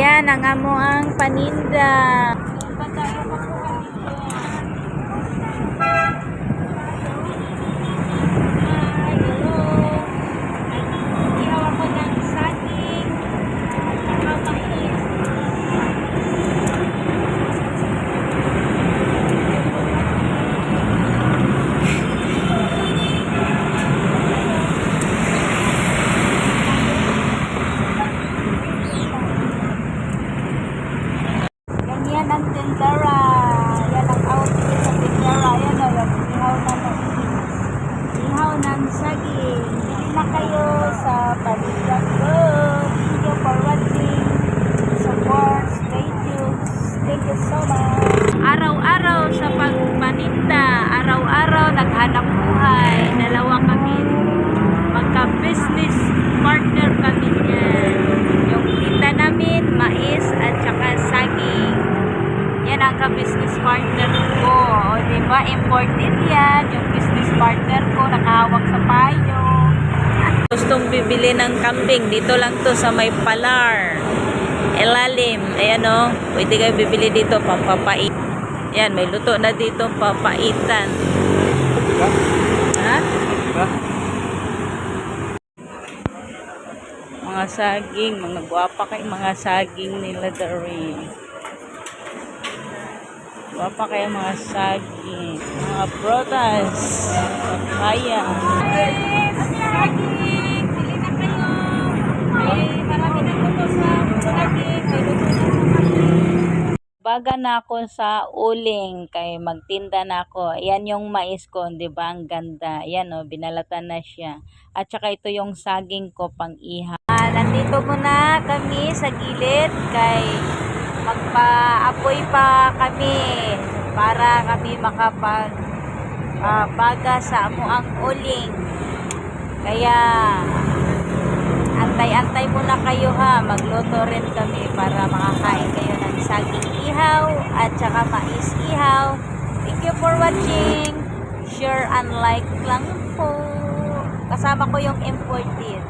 Yan ang amo ang paninda. Yan ang tindera. Yan ang outfit sa tindera. Yan o, yung ihaw ng saging. Bili na kayo sa paninda ko. Thank you for watching. Support. Stay tuned. Thank you so much. Araw-araw sa pagpaninda. Araw-araw naghanap buhay. Dalawa kami. Magka-business partner kami niyan. Yung tinda namin, mais at saka saging. Yan ang ka-business partner ko. O, diba? Imported yan. Yung business partner ko, nakahawak sa payo. Gustong bibili ng kambing. Dito lang to sa may Palar. Elalim. Ayan o. Pwede kayo bibili dito. Pampapait. Yan. May luto na dito. Papaitan. Ha? Mga saging. Mga guwapa kayo. Mga saging nila dari. Wapa kayo mga saging, mga prutas, papaya. Saging, pili na kayo. Marami na po sa saging. Baga na ako sa uling, kay magtinda na ako. Yan yung mais ko, di ba? Ang ganda. Yan o, binalatan na siya. At saka ito yung saging ko pang iha. Nandito muna kami sa gilid kay magpa-apoy pa kami para kami makapag baga sa amuang uling. Kaya antay-antay muna kayo ha, magluto rin kami para makakain kayo ng saging ihaw at saka mais ihaw. Thank you for watching. Share and like lang po. Kasama ko yung imported.